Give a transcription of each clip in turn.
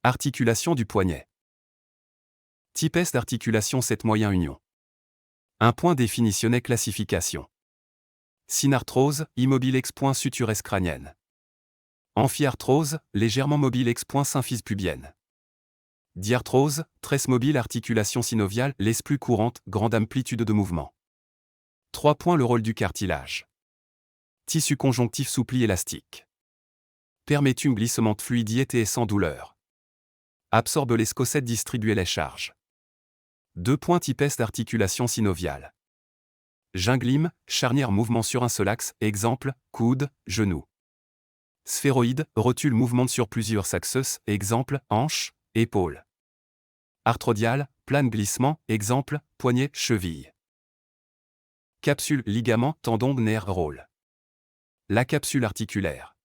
Articulation du poignet. Type S d'articulation 7 moyen union. Un point définitionnet classification. Synarthrose, immobile ex point suture crânienne. Amphiarthrose, légèrement mobile ex point symphyse pubienne. Diarthrose, tresse mobile articulation synoviale, laisse plus courante, grande amplitude de mouvement. 3 points le rôle du cartilage. Tissu conjonctif soupli élastique. Permet un glissement de fluide et sans douleur. Absorbe les scocettes, distribuer les charges. 2 points type S d'articulation synoviale. Gynglime, charnière mouvement sur un seul axe, exemple, coude, genou. Sphéroïde, rotule mouvement sur plusieurs axes, exemple, hanche, épaule. Arthrodial, plane glissement, exemple, poignet, cheville. Capsule, ligament, tendon, nerf, rôle. La capsule articulaire.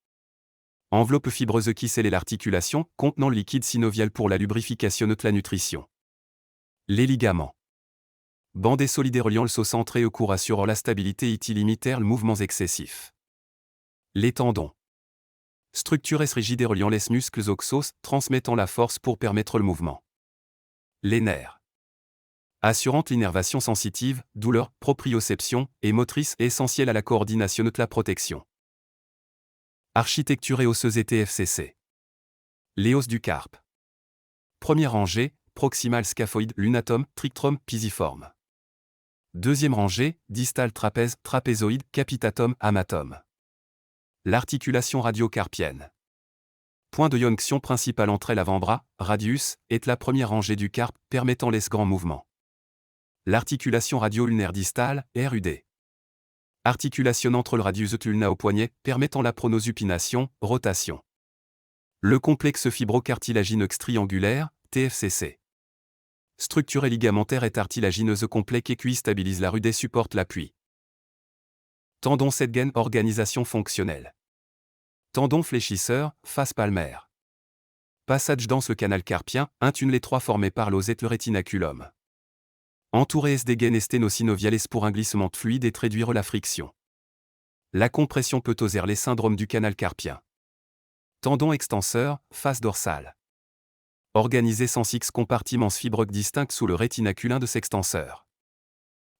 Enveloppe fibreuse qui scelle l'articulation, contenant le liquide synovial pour la lubrification de la nutrition. Les ligaments. Bandés solides reliant le os centré au cours assurant la stabilité et limitèrent le mouvement excessif. Les tendons. Structures rigides reliant les muscles oxos, transmettant la force pour permettre le mouvement. Les nerfs. Assurant l'innervation sensitive, douleur, proprioception et motrice essentielle à la coordination de la protection. Architecture et osseuse et TFCC. Les os du carpe. Première rangée, proximal scaphoïde, lunatome, trictrum, pisiforme. Deuxième rangée, distal trapèze, trapézoïde, capitatum, amatome. L'articulation radiocarpienne. Point de jonction principal entre l'avant-bras, radius, est la première rangée du carpe, permettant les grands mouvements. L'articulation radio-ulnaire distale, RUD. Articulation entre le radius ulna au poignet, permettant la pronosupination, rotation. Le complexe fibrocartilagineux triangulaire, TFCC. Structure ligamentaire et cartilagineuse complexe et QI stabilise la RUD et supporte l'appui. Tendon Sedgen, organisation fonctionnelle. Tendon fléchisseur, face palmaire. Passage dans le canal carpien, un tunnel étroit formé par l'os et le rétinaculum. Entouré des gaines sténosynoviales pour un glissement de fluide et réduire la friction. La compression peut causer les syndromes du canal carpien. Tendon extenseur, face dorsale. Organisé sans 6 compartiments fibroques distincts sous le rétinaculum de s'extenseur.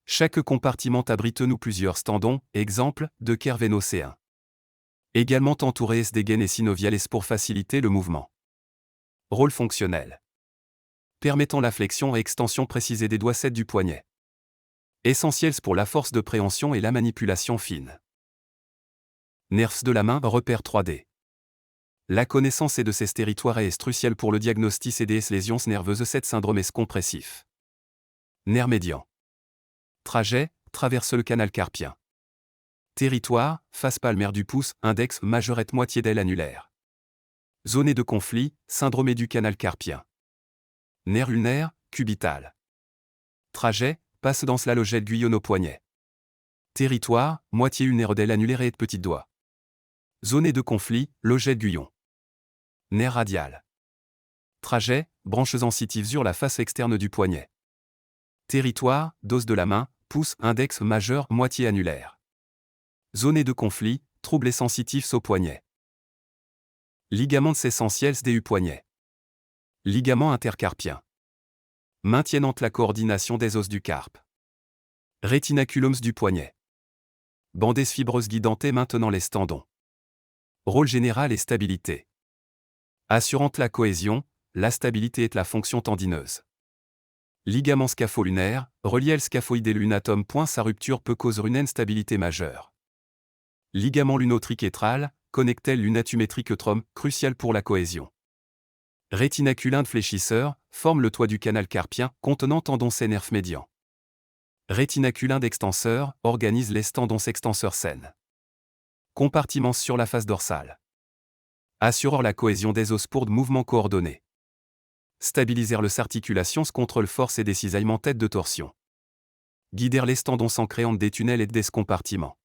Chaque compartiment abrite nous plusieurs tendons, exemple, de cœur vénocéen. Également entouré des gaines synoviales pour faciliter le mouvement. Rôle fonctionnel. Permettant la flexion et extension précisée des doigts 7 du poignet. Essentiels pour la force de préhension et la manipulation fine. Nerfs de la main, repère 3D. La connaissance de ces territoires est cruciale pour le diagnostic des lésions nerveuses 7 syndrome compressif. Nerf médian. Trajet, traverse le canal carpien. Territoire, face palmaire du pouce, index, majorette moitié d'aile annulaire. Zone de conflit, syndrome du canal carpien. Nerf ulnaire, cubital. Trajet, passe dans la logette guyonne au poignet. Territoire, moitié ulnaire d'aile annulaire et de petits doigts. Zone de conflit, logette guyon. Nerf radial. Trajet, branches sensitives sur la face externe du poignet. Territoire, dos de la main, pouce, index majeur, moitié annulaire. Zone de conflit, troubles sensitifs au poignet. Ligaments essentiels du poignet. Ligament intercarpien. Maintiennant la coordination des os du carpe. Rétinaculums du poignet. Bandes fibreuses guidantes maintenant les tendons. Rôle général et stabilité. Assurant la cohésion, la stabilité et la fonction tendineuse. Ligament scapho-lunaire, relié le scaphoïde et lunatome. Sa rupture peut causer une instabilité majeure. Ligament lunotriquétral, connectel lunatumétrique-trom, crucial pour la cohésion. Rétinaculum fléchisseur, forme le toit du canal carpien, contenant tendons nerf médian. Rétinaculum d'extenseur, organise les tendons extenseurs saines. Compartiments sur la face dorsale. Assurant la cohésion des os pour de mouvements coordonnés. Stabiliser les articulations contre le force et des cisaillements tête de torsion. Guider les tendons sans créant des tunnels et des compartiments.